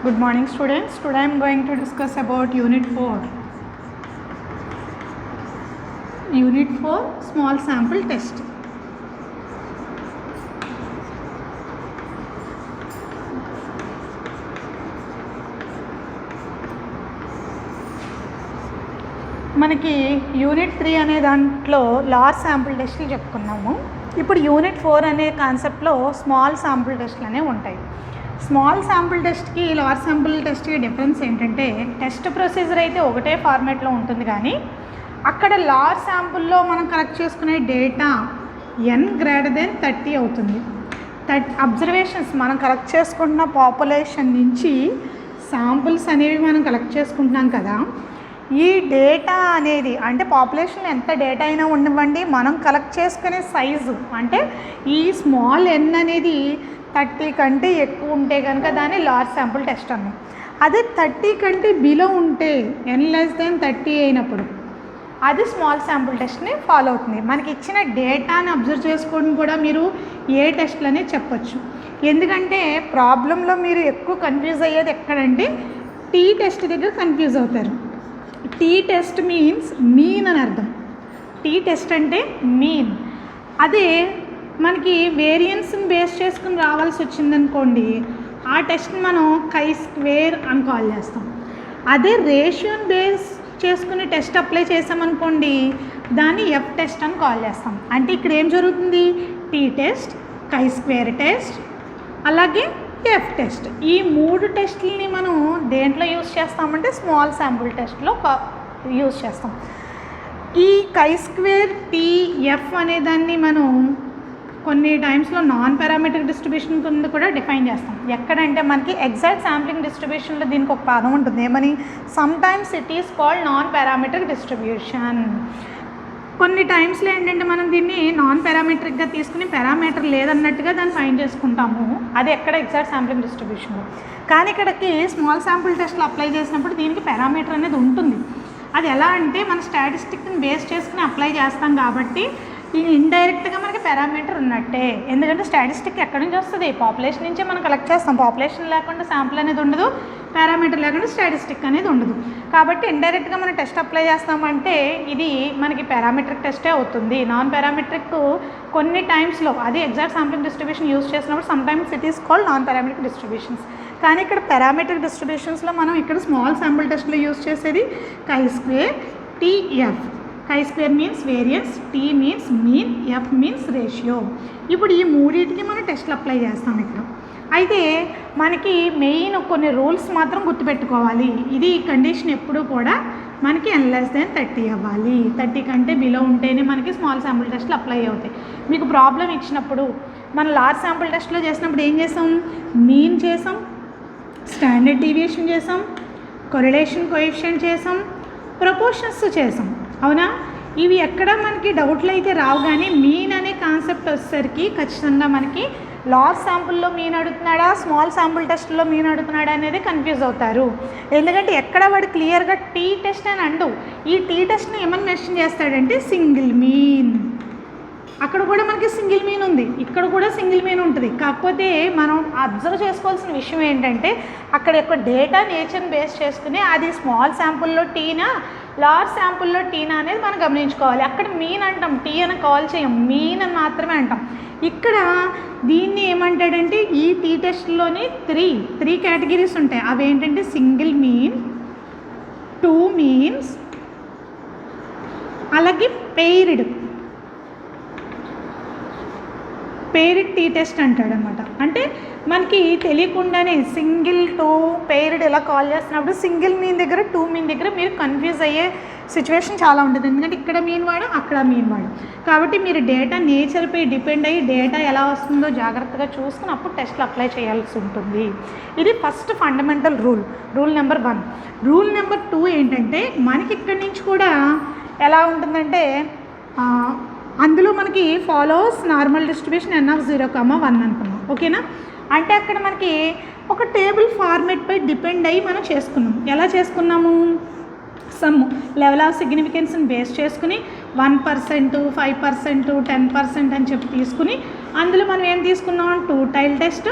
Good morning students. Today I am going to discuss about Unit 4. Unit 4 Small Sample Test. మనకి unit 3 అనే దాంట్లో large sample టెస్ట్లు చెప్పుకున్నాము. ఇప్పుడు యూనిట్ 4 అనే కాన్సెప్ట్లో స్మాల్ శాంపుల్ టెస్ట్లు అనేవి ఉంటాయి. స్మాల్ శాంపుల్ టెస్ట్కి లార్జ్ శాంపుల్ టెస్ట్కి డిఫరెన్స్ ఏంటంటే టెస్ట్ ప్రొసీజర్ అయితే ఒకటే ఫార్మాట్లో ఉంటుంది, కానీ అక్కడ లార్జ్ శాంపుల్లో మనం కలెక్ట్ చేసుకునే డేటా n>30 అవుతుంది. అబ్జర్వేషన్స్ మనం కలెక్ట్ చేసుకుంటున్న పాపులేషన్ నుంచి శాంపుల్స్ అనేవి మనం కలెక్ట్ చేసుకుంటున్నాం కదా, ఈ డేటా అనేది అంటే పాపులేషన్ ఎంత డేటా అయినా ఉండవండి, మనం కలెక్ట్ చేసుకునే సైజు అంటే ఈ స్మాల్ n అనేది 30 కంటే ఎక్కువ ఉంటే కనుక దాన్ని లార్జ్ శాంపుల్ టెస్ట్ అన్నాం. అదే 30 కంటే బిలో ఉంటే n<30 అయినప్పుడు అది స్మాల్ శాంపుల్ టెస్ట్ని ఫాలో అవుతుంది. మనకి ఇచ్చిన డేటాని అబ్జర్వ్ చేసుకోవడం కూడా మీరు ఏ టెస్ట్లు అనేది చెప్పచ్చు. ఎందుకంటే ప్రాబ్లంలో మీరు ఎక్కువ కన్ఫ్యూజ్ అయ్యేది ఎక్కడంటే టీ టెస్ట్ దగ్గర కన్ఫ్యూజ్ అవుతారు. టీ టెస్ట్ మీన్స్ మీన్ అని అర్థం. టీ టెస్ట్ అంటే మీన్. అదే మనకి వేరియన్స్ని బేస్ చేసుకుని రావాల్సి వచ్చిందనుకోండి, ఆ టెస్ట్ని మనం chi-square అని కాల్ చేస్తాం. అదే రేషియోని బేస్ చేసుకుని టెస్ట్ అప్లై చేసామనుకోండి, దాన్ని ఎఫ్ టెస్ట్ అని కాల్ చేస్తాం. అంటే ఇక్కడ ఏం జరుగుతుంది, టీ టెస్ట్, chi-square టెస్ట్, అలాగే ఎఫ్ టెస్ట్. ఈ 3 టెస్ట్లని మనం దేంట్లో యూజ్ చేస్తామంటే స్మాల్ శాంపుల్ టెస్ట్లో యూజ్ చేస్తాం. ఈ chi-square, టీ, ఎఫ్ అనే దాన్ని మనం కొన్ని టైమ్స్లో నాన్ పారామెట్రిక్ డిస్ట్రిబ్యూషన్ కింద కూడా డిఫైన్ చేస్తాం. ఎక్కడంటే మనకి ఎగ్జాక్ట్ శాంప్లింగ్ డిస్ట్రిబ్యూషన్లో దీనికి ఒక పదం ఉంటుంది, ఏమని, some times it is called non parametric distribution. కొన్ని టైమ్స్లో ఏంటంటే మనం దీన్ని నాన్ పారామెట్రిక్గా తీసుకుని పారామీటర్ లేదన్నట్టుగా దాన్ని ఫైండ్ చేసుకుంటాము, అది ఎక్కడ ఎగ్జాక్ట్ శాంప్లింగ్ డిస్ట్రిబ్యూషన్లో. కానీ ఇక్కడికి స్మాల్ శాంపుల్ టెస్ట్లు అప్లై చేసినప్పుడు దీనికి పారామీటర్ అనేది ఉంటుంది. అది ఎలా అంటే మన స్టాటిస్టిక్ని బేస్ చేసుకుని అప్లై చేస్తాం కాబట్టి ఇండైరెక్ట్గా మనకి పారామీటర్ ఉన్నట్టే. ఎందుకంటే స్టాటిస్టిక్ ఎక్కడి నుంచి వస్తుంది, పాపులేషన్ నుంచే మనం కలెక్ట్ చేస్తాం. పాపులేషన్ లేకుండా శాంపుల్ అనేది ఉండదు, పారామీటర్ లేకుండా స్టాటిస్టిక్ అనేది ఉండదు. కాబట్టి ఇండైరెక్ట్గా మనం టెస్ట్ అప్లై చేస్తామంటే ఇది మనకి పారామెట్రిక్ టెస్టే అవుతుంది. నాన్ పారామెట్రిక్ కొన్ని టైమ్స్లో అది ఎగ్జాక్ట్ శాంప్లింగ్ డిస్ట్రిబ్యూషన్ యూజ్ చేసినప్పుడు some times it is called non parametric distributions. కానీ ఇక్కడ పారామెట్రిక్ డిస్ట్రిబ్యూషన్స్లో మనం ఇక్కడ స్మాల్ శాంపుల్ టెస్ట్లో యూజ్ చేసేది chi-square, T, F. chi-square means variance, T means mean, F means ratio. ఇప్పుడు ఈ మూడింటికి మనం టెస్ట్లు అప్లై చేస్తాం ఇక్కడ. అయితే మనకి మెయిన్ కొన్ని రూల్స్ మాత్రం గుర్తుపెట్టుకోవాలి. ఇది కండిషన్ ఎప్పుడూ కూడా మనకి n>30 అవ్వాలి. 30 కంటే బిలో ఉంటేనే మనకి స్మాల్ శాంపుల్ టెస్ట్లు అప్లై అవుతాయి. మీకు ప్రాబ్లం ఇచ్చినప్పుడు మనం లార్జ్ శాంపుల్ టెస్ట్లో చేసినప్పుడు ఏం చేసాం, మీన్ చేసాం, స్టాండర్డ్ డీవియేషన్ చేసాం, కొరిలేషన్ కోఎఫిషియంట్ చేసాం, ప్రపోర్షన్స్ చేసాం, అవునా. ఇవి ఎక్కడ మనకి డౌట్లు అయితే రావు, కానీ మీన్ అనే కాన్సెప్ట్ వచ్చేసరికి ఖచ్చితంగా మనకి లార్జ్ శాంపుల్లో మీన్ అడుగుతున్నాడా, స్మాల్ శాంపుల్ టెస్ట్లో మీన్ అడుగుతున్నాడా అనేది కన్ఫ్యూజ్ అవుతారు. ఎందుకంటే ఎక్కడ వాడు క్లియర్గా టీ టెస్ట్ అని అండు. ఈ టీ టెస్ట్ని ఏమని మెన్షన్ చేస్తాడంటే సింగిల్ మీన్. అక్కడ కూడా మనకి సింగిల్ మీన్ ఉంది, ఇక్కడ కూడా సింగిల్ మీన్ ఉంటుంది. కాకపోతే మనం అబ్జర్వ్ చేసుకోవాల్సిన విషయం ఏంటంటే అక్కడ యొక్క డేటా నేచర్ని బేస్ చేసుకుని అది స్మాల్ శాంపుల్లో టీనా లార్జ్ శాంపుల్లో టీనా అనేది మనం గమనించుకోవాలి. అక్కడ మీన్ అంటాం, టీ అని కాల్ చేయం, మీన్ అని మాత్రమే అంటాం. ఇక్కడ దీన్ని ఏమంటాడంటే ఈ టీ టెస్ట్లోని త్రీ కేటగిరీస్ ఉంటాయి. అవి ఏంటంటే సింగిల్ మీన్, 2 మీన్స్, అలాగే పెయిర్డ్ టీ టెస్ట్ అంటాడు అనమాట. అంటే మనకి తెలియకుండానే సింగిల్, 2, పెయిర్డ్ ఇలా కాల్ చేస్తున్నప్పుడు సింగిల్ మీన్ దగ్గర 2 మీన్ దగ్గర మీరు కన్ఫ్యూజ్ అయ్యే సిచ్యువేషన్ చాలా ఉంటుంది. ఎందుకంటే ఇక్కడ మీన్ వాడు, అక్కడ మీన్ వాడు. కాబట్టి మీరు డేటా నేచర్పై డిపెండ్ అయ్యి డేటా ఎలా వస్తుందో జాగ్రత్తగా చూసుకుని అప్పుడు టెస్ట్లు అప్లై చేయాల్సి ఉంటుంది. ఇది first fundamental rule number 1. Rule number 2 ఏంటంటే మనకి ఇక్కడి నుంచి కూడా ఎలా ఉంటుందంటే అందులో మనకి ఫాలోస్ నార్మల్ డిస్ట్రిబ్యూషన్ n(0,1) అనుకున్నాం, ఓకేనా. అంటే అక్కడ మనకి ఒక టేబుల్ ఫార్మేట్పై డిపెండ్ అయ్యి మనం చేసుకున్నాం. ఎలా చేసుకున్నాము, సమ్ లెవెల్ ఆఫ్ సిగ్నిఫికెన్స్ని బేస్ చేసుకుని 1%, 5%, 10% అని చెప్పి తీసుకుని అందులో మనం ఏం తీసుకున్నాం, 2 tile test,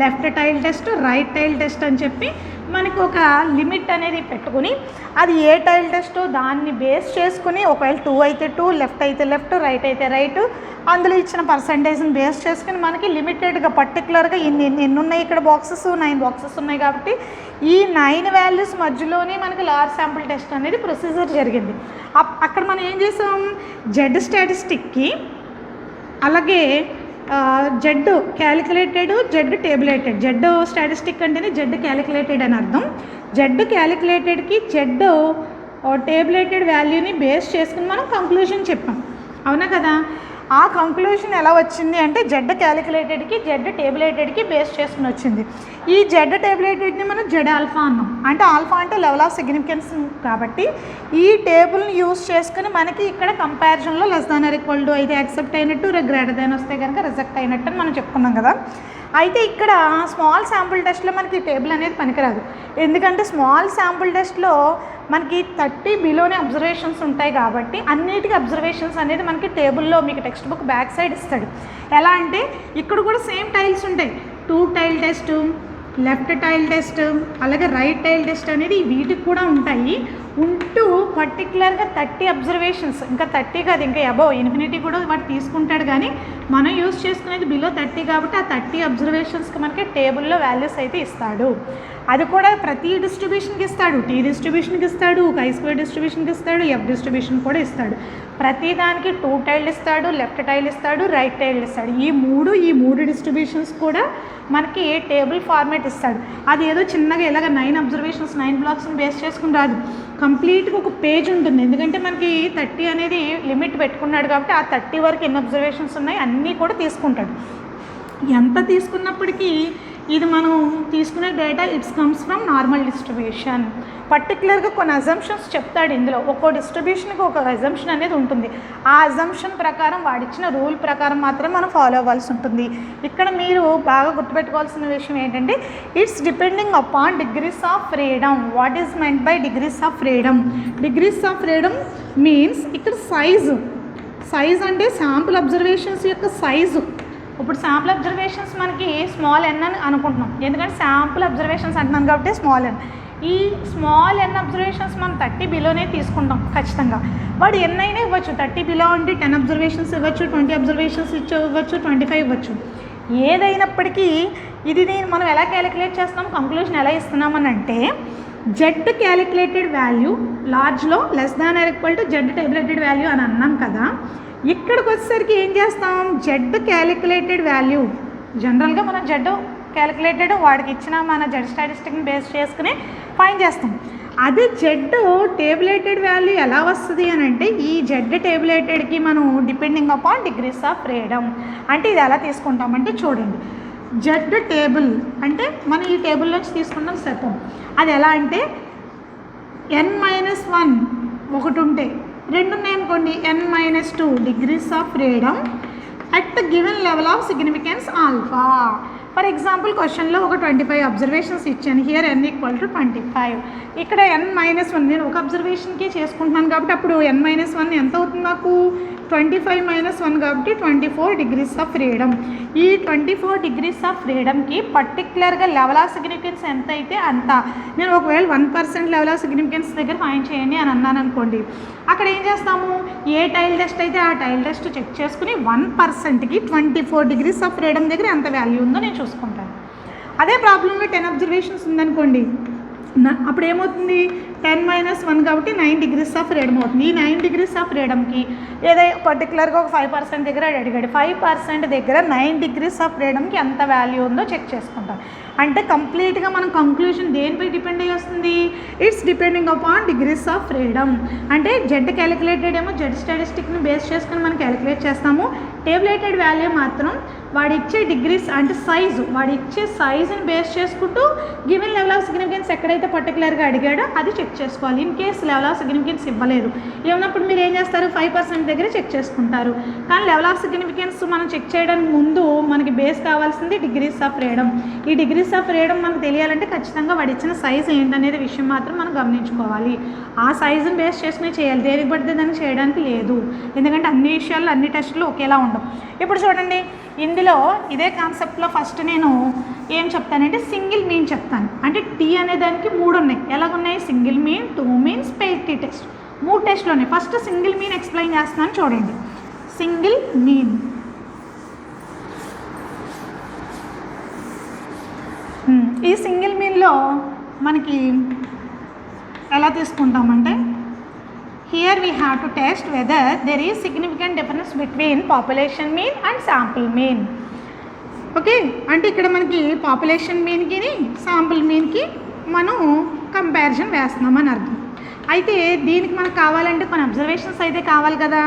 left tile test, right tile test అని చెప్పి మనకు ఒక లిమిట్ అనేది పెట్టుకుని అది ఏ టైల్ టెస్టో దాన్ని బేస్ చేసుకుని ఒకవేళ 2 అయితే 2, లెఫ్ట్ అయితే లెఫ్ట్, రైట్ అయితే రైట్, అందులో ఇచ్చిన పర్సంటేజ్ని బేస్ చేసుకుని మనకి లిమిటెడ్గా పర్టికులర్గా ఎన్ని ఉన్నాయి ఇక్కడ బాక్సెస్ 9 బాక్సెస్ ఉన్నాయి కాబట్టి ఈ 9 వాల్యూస్ మధ్యలోనే మనకి లార్జ్ శాంపుల్ టెస్ట్ అనేది ప్రొసీజర్ జరిగింది. అక్కడ మనం ఏం చేసాం, జెడ్ స్టాటిస్టిక్కి అలాగే Z calculated, Z tabulated. Z statistic అంటేనే జెడ్ క్యాలిక్యులేటెడ్ అని అర్థం. జెడ్ క్యాలిక్యులేటెడ్కి జెడ్ టేబులేటెడ్ వాల్యూని బేస్ చేసుకుని మనం కంక్లూజన్ చెప్పాం, అవునా కదా. ఆ కంక్లూజన్ ఎలా వచ్చింది అంటే జెడ్ క్యాలిక్యులేటెడ్కి జెడ్ టేబులేటెడ్కి బేస్ చేసుకుని వచ్చింది. ఈ జెడ్ టేబులేటెడ్ని మనం జెడ్ ఆల్ఫా అన్నాం. అంటే ఆల్ఫా అంటే లెవెల్ ఆఫ్ సిగ్నిఫికెన్స్ కాబట్టి ఈ టేబుల్ని యూస్ చేసుకుని మనకి ఇక్కడ కంపారిజన్లో less than or equal to అయితే యాక్సెప్ట్ అయినట్టు, గ్రేటర్ దాన్ వస్తే కనుక రిజెక్ట్ అయినట్టు అని మనం చెప్పుకున్నాం కదా. అయితే ఇక్కడ స్మాల్ శాంపుల్ టెస్ట్లో మనకి టేబుల్ అనేది పనికిరాదు. ఎందుకంటే స్మాల్ శాంపుల్ టెస్ట్లో మనకి 30 బిలోనే అబ్జర్వేషన్స్ ఉంటాయి కాబట్టి అన్నిటికీ అబ్జర్వేషన్స్ అనేది మనకి టేబుల్లో మీకు టెక్స్ట్ బుక్ బ్యాక్ సైడ్ ఇస్తాడు. ఎలా అంటే ఇక్కడ కూడా సేమ్ టైల్స్ ఉంటాయి, 2 tile test, left tile test, అలాగే రైట్ టైల్ టెస్ట్ అనేది వీటికి కూడా ఉంటాయి. ఉంటూ పర్టికులర్గా 30 అబ్జర్వేషన్స్, ఇంకా 30 కాదు ఇంకా అబౌవ్ ఇన్ఫినిటీ కూడా వాడు తీసుకుంటాడు, కానీ మనం యూజ్ చేసుకునేది బిలో 30 కాబట్టి ఆ 30 అబ్జర్వేషన్స్కి మనకి టేబుల్లో వాల్యూస్ అయితే ఇస్తాడు. అది కూడా ప్రతి డిస్ట్రిబ్యూషన్కి ఇస్తాడు, టీ డిస్ట్రిబ్యూషన్కి ఇస్తాడు, chi² డిస్ట్రిబ్యూషన్కి ఇస్తాడు, ఎఫ్ డిస్ట్రిబ్యూషన్ కూడా ఇస్తాడు. ప్రతి దానికి 2 టైల్ ఇస్తాడు, లెఫ్ట్ టైల్ ఇస్తాడు, రైట్ టైల్ ఇస్తాడు. ఈ మూడు డిస్ట్రిబ్యూషన్స్ కూడా మనకి టేబుల్ ఫార్మేట్ ఇస్తాడు. అది ఏదో చిన్నగా ఇలాగ 9 అబ్జర్వేషన్స్ 9 బ్లాక్స్ని బేస్ చేసుకుని రాదు, కంప్లీట్గా ఒక పేజ్ ఉంటుంది. ఎందుకంటే మనకి 30 అనేది లిమిట్ పెట్టుకున్నాడు కాబట్టి ఆ 30 వరకు ఎన్ని అబ్జర్వేషన్స్ ఉన్నాయి అన్నీ కూడా తీసుకుంటాడు. ఎంత తీసుకున్నప్పటికీ ఇది మనం తీసుకునే data it's comes from normal distribution. పర్టికులర్గా కొన్ని అజంప్షన్స్ చెప్తాడు ఇందులో. ఒక్కో డిస్ట్రిబ్యూషన్కి ఒక అజంప్షన్ అనేది ఉంటుంది. ఆ అజంప్షన్ ప్రకారం వాడిచ్చిన రూల్ ప్రకారం మాత్రమే మనం ఫాలో అవ్వాల్సి ఉంటుంది. ఇక్కడ మీరు బాగా గుర్తుపెట్టుకోవాల్సిన విషయం ఏంటంటే it's depending upon degrees of freedom. What is meant by degrees of freedom? Degrees of freedom means ఇక్కడ సైజ్ అంటే శాంపుల్ అబ్జర్వేషన్స్ యొక్క సైజు. ఇప్పుడు శాంపుల్ అబ్జర్వేషన్స్ మనకి స్మాల్ ఎన్ అని అనుకుంటున్నాం, ఎందుకంటే శాంపుల్ అబ్జర్వేషన్స్ అంటున్నాను కాబట్టి స్మాల్ ఎన్. ఈ స్మాల్ ఎన్ అబ్జర్వేషన్స్ మనం 30 బిలోనే తీసుకుంటాం ఖచ్చితంగా. వాడు ఎన్ అయినా ఇవ్వచ్చు, 30 బిలో అంటే 10 అబ్జర్వేషన్స్ ఇవ్వచ్చు, 20 అబ్జర్వేషన్స్ ఇవ్వచ్చు, 25 ఇవ్వచ్చు. ఏదైనప్పటికీ ఇది మనం ఎలా క్యాలిక్యులేట్ చేస్తున్నాం, కంక్లూజన్ ఎలా ఇస్తున్నామని అంటే జెడ్ క్యాలిక్యులేటెడ్ వాల్యూ లార్జ్లో less than or equal to Z tabulated value అని అన్నాం కదా. ఇక్కడికి వచ్చేసరికి ఏం చేస్తాం, జెడ్ క్యాలిక్యులేటెడ్ వాల్యూ జనరల్గా మనం జెడ్ క్యాలిక్యులేటెడ్ వాడికి ఇచ్చిన మన జెడ్ స్టాటిస్టిక్ని బేస్ చేసుకుని ఫైండ్ చేస్తాం. అదే జెడ్ టేబులేటెడ్ వాల్యూ ఎలా వస్తుంది అని అంటే ఈ జెడ్ టేబులేటెడ్కి మనం depending upon degrees of freedom అంటే ఇది ఎలా తీసుకుంటామంటే చూడండి, జెడ్ టేబుల్ అంటే మనం ఈ టేబుల్ నుంచి తీసుకుంటాం సెటప్. అది ఎలా అంటే n-1 ఒకటి ఉంటే 2 ఉన్నాయనుకోండి n-2 degrees of freedom at the given level of significance alpha. For example క్వశ్చన్లో ఒక 25 అబ్జర్వేషన్స్ ఇచ్చాను, హియర్ n ఈక్వల్ టు 25. ఇక్కడ n-1 నేను ఒక అబ్జర్వేషన్కి చేసుకుంటున్నాను కాబట్టి అప్పుడు n-1 ఎంత అవుతుంది నాకు 25 - 1 కాబట్టి 24 డిగ్రీస్ ఆఫ్ ఫ్రీడమ్. ఈ 24 డిగ్రీస్ ఆఫ్ ఫ్రీడమ్కి పర్టికులర్గా లెవెల్ ఆఫ్ సిగ్నిఫికెన్స్ ఎంత అయితే అంత. నేను ఒకవేళ 1% లెవెల్ ఆఫ్ సిగ్నిఫికెన్స్ దగ్గర ఫైండ్ చేయండి అని అన్నాను అనుకోండి, అక్కడ ఏం చేస్తాము, ఏ టైల్ టెస్ట్ అయితే ఆ టైల్ టెస్ట్ చెక్ చేసుకుని 1%కి 24 డిగ్రీస్ ఆఫ్ ఫ్రీడమ్ దగ్గర ఎంత వాల్యూ ఉందో నేను చూసుకుంటాను. అదే ప్రాబ్లంలో 10 అబ్జర్వేషన్స్ ఉందనుకోండి, అప్పుడు ఏమవుతుంది 10 - 1 కాబట్టి 9 డిగ్రీస్ ఆఫ్ ఫ్రీడమ్ అవుతుంది. ఈ 9 డిగ్రీస్ ఆఫ్ ఫ్రీడమ్కి ఏదైనా పర్టికులర్గా ఒక 5% దగ్గర అడిగాడు, 5% దగ్గర 9 డిగ్రీస్ ఆఫ్ ఫ్రీడమ్కి ఎంత వాల్యూ ఉందో చెక్ చేసుకుంటాం. అంటే కంప్లీట్గా మనం కంక్లూజన్ దేనిపై డిపెండ్ అయ్యి వస్తుంది, it's depending upon degrees of freedom. అంటే జెడ్ క్యాలిక్యులేటెడ్ ఏమో జెడ్ స్టాటిస్టిక్ని బేస్ చేసుకుని మనం క్యాలిక్యులేట్ చేస్తాము. టేబులేటెడ్ వాల్యూ మాత్రం వాడిచ్చే డిగ్రీస్ అంటే వాడిచ్చే సైజుని బేస్ చేసుకుంటూ గివెన్ లెవెల్ ఆఫ్ సిగ్నిఫికెన్స్ ఎక్కడైతే పర్టికులర్గా అడిగాడో అది చెక్ చేసుకోవాలి. In case level of significance ఇవ్వలేదు ఏమన్నప్పుడు మీరు ఏం చేస్తారు, 5% దగ్గర చెక్ చేసుకుంటారు. కానీ లెవెల్ ఆఫ్ సిగ్నిఫికెన్స్ మనం చెక్ చేయడానికి ముందు మనకి బేస్ కావాల్సింది డిగ్రీస్ ఆఫ్ ఫ్రీడమ్. ఈ డిగ్రీస్ ఆఫ్ ఫ్రీడమ్ మనకు తెలియాలంటే ఖచ్చితంగా వాడి ఇచ్చిన సైజ్ ఏంటనేది విషయం మాత్రం మనం గమనించుకోవాలి. ఆ సైజుని బేస్ చేసుకుని చేయాలి, దేనికి పడితే దానికి చేయడానికి లేదు. ఎందుకంటే అన్ని విషయాల్లో అన్ని టెస్టులు ఒకేలా ఉండవు. ఇప్పుడు చూడండి, ఇందులో ఇందులో ఇదే కాన్సెప్ట్లో ఫస్ట్ నేను ఏం చెప్తానంటే సింగిల్ మీన్ చెప్తాను. అంటే టీ అనే దానికి 3 ఉన్నాయి. ఎలాగున్నాయి? Single mean, 2 mean, space T test, 3 టెస్ట్లు ఉన్నాయి. ఫస్ట్ సింగిల్ మీన్ ఎక్స్ప్లెయిన్ చేస్తున్నాను చూడండి. సింగిల్ మీన్ ఈ సింగిల్ మీన్లో మనకి ఎలా తీసుకుంటామంటే here we have to test whether there is significant difference between population mean and sample mean. Okay, అంటే ఇక్కడ మనకి పాపులేషన్ మీన్కి శాంపుల్ మీన్కి మనం కంపారిజన్ వేస్తున్నామని అర్థం. అయితే దీనికి మనకు కావాలంటే కొన్ని అబ్జర్వేషన్స్ అయితే కావాలి కదా.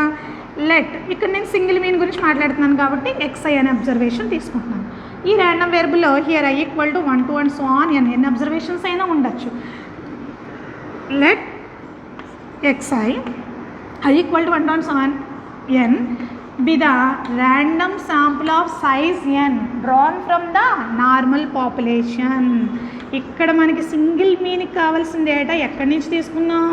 ఇక్కడ నేను సింగిల్ మీన్ గురించి మాట్లాడుతున్నాను కాబట్టి xi అనే అబ్జర్వేషన్ తీసుకుంటున్నాను. ఈ ర్యాండమ్ వేరియబుల్లో here i = 1 2 and so on n ఎన్ని అబ్జర్వేషన్స్ అయినా ఉండొచ్చు. Let xi i = 1 2 and so on n be the random sample of size n drawn from the normal population. ఇక్కడ మనకి సింగిల్ మీన్కి కావాల్సిన డేటా ఎక్కడి నుంచి తీసుకున్నాం?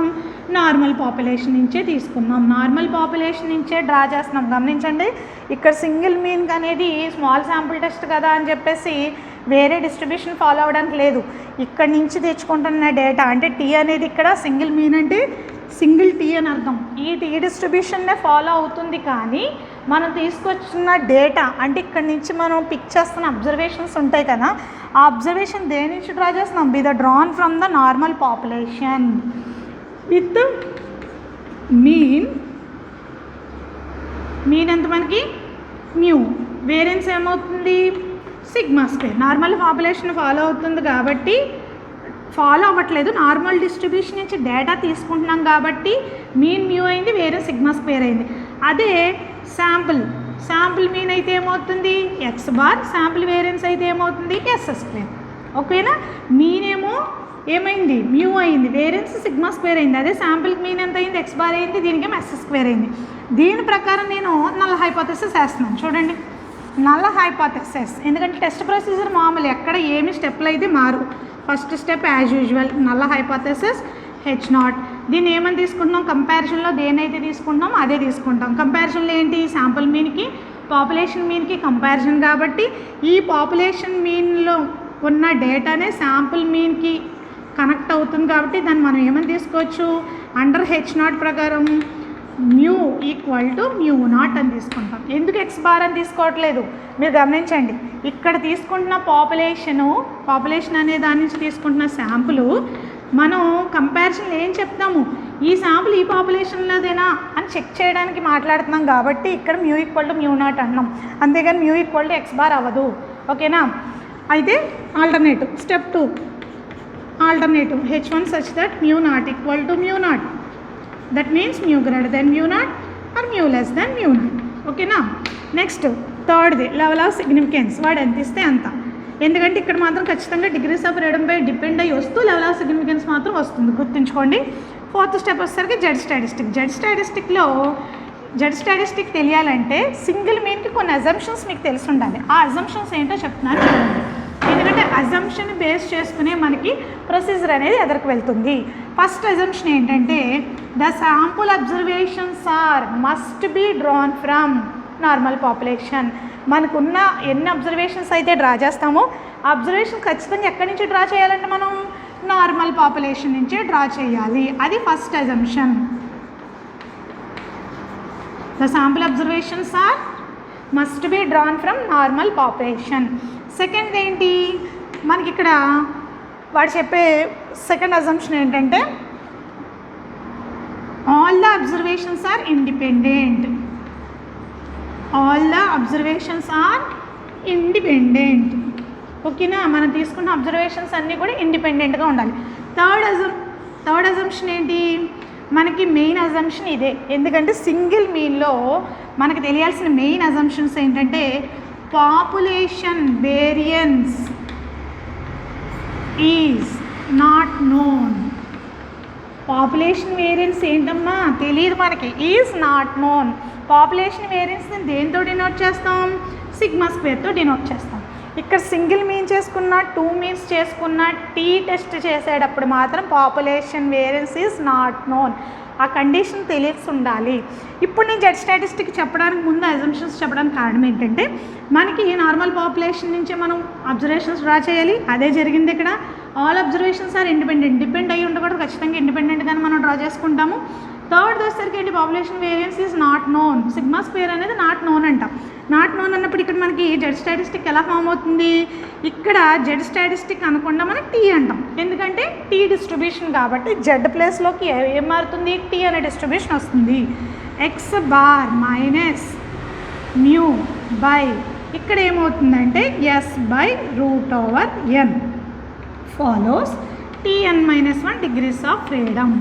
నార్మల్ పాపులేషన్ నుంచే తీసుకున్నాం. నార్మల్ పాపులేషన్ నుంచే డ్రా చేస్తున్నాం. గమనించండి, ఇక్కడ సింగిల్ మీన్కి అనేది స్మాల్ శాంపుల్ టెస్ట్ కదా అని చెప్పేసి వేరే డిస్ట్రిబ్యూషన్ ఫాలో అవ్వడానికి లేదు. ఇక్కడి నుంచి తెచ్చుకుంటున్న డేటా అంటే టీ అనేది ఇక్కడ సింగిల్ మీన్ అంటే సింగిల్ టీ అని అర్థం. ఈ టీ డిస్ట్రిబ్యూషన్నే ఫాలో అవుతుంది. కానీ మనం తీసుకొచ్చిన డేటా అంటే ఇక్కడ నుంచి మనం పిక్ చేస్తున్న అబ్జర్వేషన్స్ ఉంటాయి కదా, ఆ అబ్జర్వేషన్ దేని నుంచి డ్రా చేస్తున్నాం? Be the drawn from the normal population with mean ఎంత మనకి? మ్యూ. వేరియన్స్ ఏమవుతుంది? Sigma square. Normal population follow అవుతుంది కాబట్టి ఫాలో అవ్వట్లేదు, నార్మల్ డిస్ట్రిబ్యూషన్ నుంచి డేటా తీసుకుంటున్నాం కాబట్టి మీన్ మ్యూ అయింది, వేరే సిగ్మా స్క్వేర్ అయింది. అదే శాంపుల్ మీన్ అయితే ఏమవుతుంది? X bar. శాంపుల్ వేరియన్స్ అయితే ఏమవుతుంది? Yes square. ఓకేనా? మీన్ ఏమో ఏమైంది? మ్యూ అయింది, వేరియన్స్ సిగ్మా స్క్వేర్ అయింది. అదే శాంపుల్ మీన్ ఎంత అయింది? ఎక్స్ బార్ అయింది, దీనికేమో ఎస్ స్క్వేర్ అయింది. దీని ప్రకారం నేను నల్ హైపోథెసిస్ వేస్తున్నాను. చూడండి, నల్ హైపోథెసిస్. ఎందుకంటే టెస్ట్ ప్రొసీజర్ మామూలు, ఎక్కడ ఏమి స్టెప్లు అయితే మారు. First step as usual null hypothesis H0. దీన్ని ఏమని తీసుకుంటున్నాం? కంపారిజన్లో దేనైతే తీసుకుంటున్నాం అదే తీసుకుంటాం. కంపారిజన్లో ఏంటి? శాంపుల్ మీన్కి పాపులేషన్ మీన్కి కంపారిజన్ కాబట్టి ఈ పాపులేషన్ మీన్లో ఉన్న డేటానే శాంపుల్ మీన్కి కనెక్ట్ అవుతుంది కాబట్టి దాన్ని మనం ఏమని తీసుకోవచ్చు? అండర్ H0 ప్రకారం మ్యూ = μ0 అని తీసుకుంటాం. ఎందుకు ఎక్స్ బార్ అని తీసుకోవట్లేదు? మీరు గమనించండి, ఇక్కడ తీసుకుంటున్న పాపులేషన్ అనే దాని నుంచి తీసుకుంటున్న శాంపుల్ మనం కంపారిజన్లో ఏం చెప్తాము? ఈ శాంపుల్ ఈ పాపులేషన్లోదేనా అని చెక్ చేయడానికి మాట్లాడుతున్నాం కాబట్టి ఇక్కడ మ్యూ = μ0 అన్నాం. అంతేగాని మ్యూ = ఎక్స్ బార్ అవ్వదు. ఓకేనా? అయితే alternative step 2 alternative H1 such that μ0 = μ0. That means mu greater than mu0 or mu less than mu0. ఓకేనా? నెక్స్ట్ థర్డ్ది లెవెల్ ఆఫ్ సిగ్నిఫికెన్స్. వాడు ఎంత ఇస్తే అంత. ఎందుకంటే ఇక్కడ మాత్రం ఖచ్చితంగా డిగ్రీస్ ఆఫ్ ఫ్రీడమ్పై డిపెండ్ అయ్యి వస్తూ లెవెల్ ఆఫ్ సిగ్నిఫికెన్స్ మాత్రం వస్తుంది, గుర్తుంచుకోండి. 4th స్టెప్ వచ్చేసరికి జెడ్ స్టాటిస్టిక్ తెలియాలంటే సింగిల్ మీన్కి కొన్ని అజంప్షన్స్ మీకు తెలిసి ఉండాలి. ఆ అజంప్షన్స్ ఏంటో చెప్తున్నాను చూడండి. ఎందుకంటే అజంప్షన్ బేస్ చేసుకునే మనకి ప్రొసీజర్ అనేది ఎదరికి వెళ్తుంది. ఫస్ట్ అజంప్షన్ ఏంటంటే the sample observations must be drawn from normal population. మనకున్న ఎన్ని అబ్జర్వేషన్స్ అయితే డ్రా చేస్తామో ఆ అబ్జర్వేషన్ ఖచ్చితంగా ఎక్కడి నుంచి డ్రా చేయాలంటే మనం నార్మల్ పాపులేషన్ నుంచే డ్రా చేయాలి. అది first assumption. The sample observations must be drawn from normal population. Second ఏంటి? మనకి ఇక్కడ వాడు చెప్పే సెకండ్ అజంప్షన్ ఏంటంటే all the observations are independent. ఓకేనా? మనం తీసుకున్న అబ్జర్వేషన్స్ అన్నీ కూడా ఇండిపెండెంట్గా ఉండాలి. థర్డ్ అజంప్షన్ ఏంటి? మనకి మెయిన్ అజంప్షన్ ఇదే. ఎందుకంటే సింగిల్ మీన్లో మనకు తెలియాల్సిన మెయిన్ అజంప్షన్స్ ఏంటంటే population variance is not known. Population variance ఏంటమ్మా? తెలియదు మనకి. Is not known. పాపులేషన్ వేరియన్స్ని దేంతో డినోట్ చేస్తాం? సిగ్మా స్క్వేర్తో డినోట్ చేస్తాం. ఇక్కడ సింగిల్ మీన్ చేసుకున్న 2 మీన్స్ చేసుకున్న టీ టెస్ట్ చేసేటప్పుడు మాత్రం population variance is not known. ఆ కండిషన్ తెలిసి ఉండాలి. ఇప్పుడు నేను జెడ్ స్టాటిస్టిక్ చెప్పడానికి ముందు అజంప్షన్స్ చెప్పడానికి కారణం ఏంటంటే మనకి నార్మల్ పాపులేషన్ నుంచే మనం అబ్జర్వేషన్స్ డ్రా చేయాలి. అదే జరిగింది ఇక్కడ. All observations are independent, depend అయ్యి ఉండకూడదు, ఖచ్చితంగా ఇండిపెండెంట్గానే మనం డ్రా చేసుకుంటాము. థర్డ్ వచ్చేసరికి ఏంటి, population variance is not known. Sigma square అనేది నాట్ నోన్ అంటాం. నాట్ నోన్ అన్నప్పుడు ఇక్కడ మనకి జెడ్ స్టాటిస్టిక్ ఎలా ఫామ్ అవుతుంది, ఇక్కడ జెడ్ స్టాటిస్టిక్ అనకుండా మనం టీ అంటాం. ఎందుకంటే టీ డిస్ట్రిబ్యూషన్ కాబట్టి జెడ్ ప్లేస్లోకి ఏం మారుతుంది, టీ అనే డిస్ట్రిబ్యూషన్ వస్తుంది. X bar minus mu by ఇక్కడ ఏమవుతుందంటే S by root over N follows Tn-1 degrees of freedom.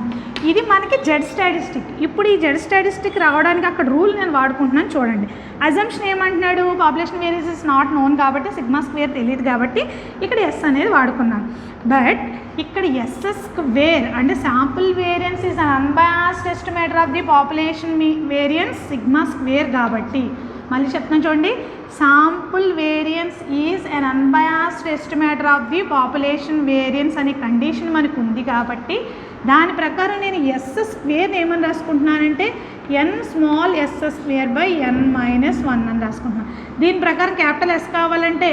ఇది మనకి జెడ్ స్టాటిస్టిక్. ఇప్పుడు ఈ జెడ్ స్టాటిస్టిక్ రావడానికి అక్కడ రూల్ నేను వాడుకుంటున్నాను చూడండి. అజంప్షన్ ఏమంటున్నాడు, population variance is not known కాబట్టి సిగ్మా స్క్వేర్ తెలియదు కాబట్టి ఇక్కడ ఎస్ అనేది వాడుకున్నాను. బట్ ఇక్కడ ఎస్ఎస్ స్క్వేర్ అంటే sample variance is an unbiased estimator of the population variance sigma square కాబట్టి, మళ్ళీ చెప్తున్నాను చూడండి, sample variance is an unbiased estimator of the population variance అనే కండిషన్ మనకు ఉంది కాబట్టి దాని ప్రకారం నేను ఎస్ స్క్వేర్ ఏమని రాసుకుంటున్నానంటే N small S square by n-1 అని రాసుకుంటున్నాను. దీని ప్రకారం క్యాపిటల్ ఎస్ కావాలంటే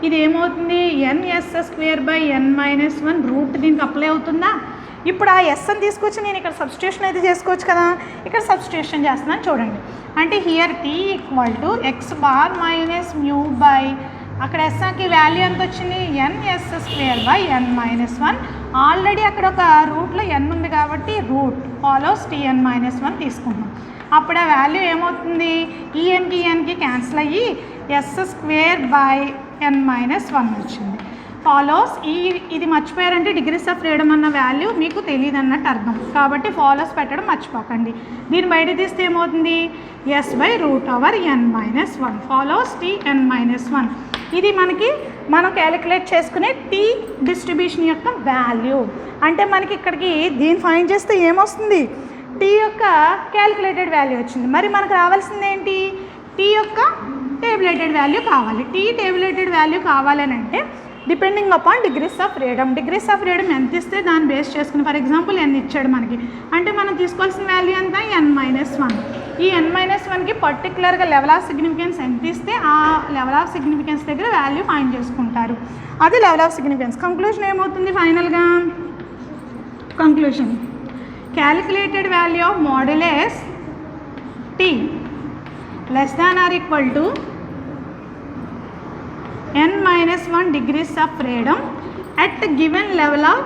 ఇది ఏమవుతుంది, ns square by n-1 root దీనికి అప్లై అవుతుందా. ఇప్పుడు ఆ ఎస్ అని తీసుకొచ్చి నేను ఇక్కడ సబ్స్టిట్యూషన్ అయితే చేసుకోవచ్చు కదా. ఇక్కడ సబ్స్టిట్యూషన్ చేస్తున్నాను చూడండి. అంటే here T equal to X bar minus mu by అక్కడ ఎస్కి వాల్యూ ఎంత వచ్చింది, ns square by n-1. Already అక్కడ ఒక రూట్లో n ఉంది కాబట్టి రూట్ ఫాలోస్ Tn-1 తీసుకుంటాం. అప్పుడు ఆ వాల్యూ ఏమవుతుంది, ఈఎన్కి క్యాన్సిల్ అయ్యి ఎస్ స్క్వేర్ బై n-1 వచ్చింది. ఫాలోస్ ఇది మర్చిపోయారంటే డిగ్రీస్ ఆఫ్ ఫ్రీడమ్ అన్న వాల్యూ మీకు తెలియదు అన్నట్టు అర్థం కాబట్టి ఫాలోస్ పెట్టడం మర్చిపోకండి. దీన్ని బయట తీస్తే ఏమవుతుంది, S by root over n-1 follows Tn-1. ఇది మనం క్యాలిక్యులేట్ చేసుకునే టీ డిస్ట్రిబ్యూషన్ యొక్క వాల్యూ. అంటే మనకి ఇక్కడికి దీన్ని ఫైండ్ చేస్తే ఏమొస్తుంది, టీ యొక్క క్యాలిక్యులేటెడ్ వాల్యూ వచ్చింది. మరి మనకు రావాల్సింది ఏంటి, టీ యొక్క టేబులేటెడ్ వాల్యూ కావాలి. టీ టేబులేటెడ్ వాల్యూ కావాలని అంటే depending upon degrees of freedom. Degrees of freedom ఎంత ఇస్తే దాన్ని బేస్ చేసుకుని, ఫర్ ఎగ్జాంపుల్ n ఇచ్చాడు మనకి అంటే మనం తీసుకోవాల్సిన వాల్యూ ఎంత, n-1. ఈ n-1కి పర్టికులర్గా లెవెల్ ఆఫ్ సిగ్నిఫికెన్స్ ఎంత ఇస్తే ఆ లెవెల్ ఆఫ్ సిగ్నిఫికెన్స్ దగ్గర వాల్యూ ఫైండ్ చేసుకుంటారు. అది లెవెల్ ఆఫ్ సిగ్నిఫికెన్స్. కంక్లూజన్ ఏమవుతుంది ఫైనల్గా, conclusion calculated value of modulus t less than or equal to n-1 degrees of freedom at given level of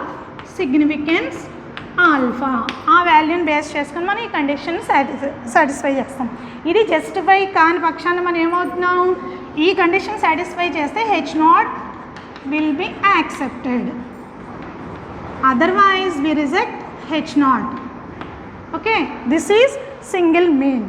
significance alpha. ఆ వాల్యూని బేస్ చేసుకుని మనం ఈ కండిషన్ సాటిస్ఫై చేస్తాం. ఇది జస్టిఫై కాని పక్షాన్ని మనం ఏమవుతున్నాం, ఈ కండిషన్ సాటిస్ఫై చేస్తే H0 will be accepted, otherwise we reject H0. Okay, this is single mean.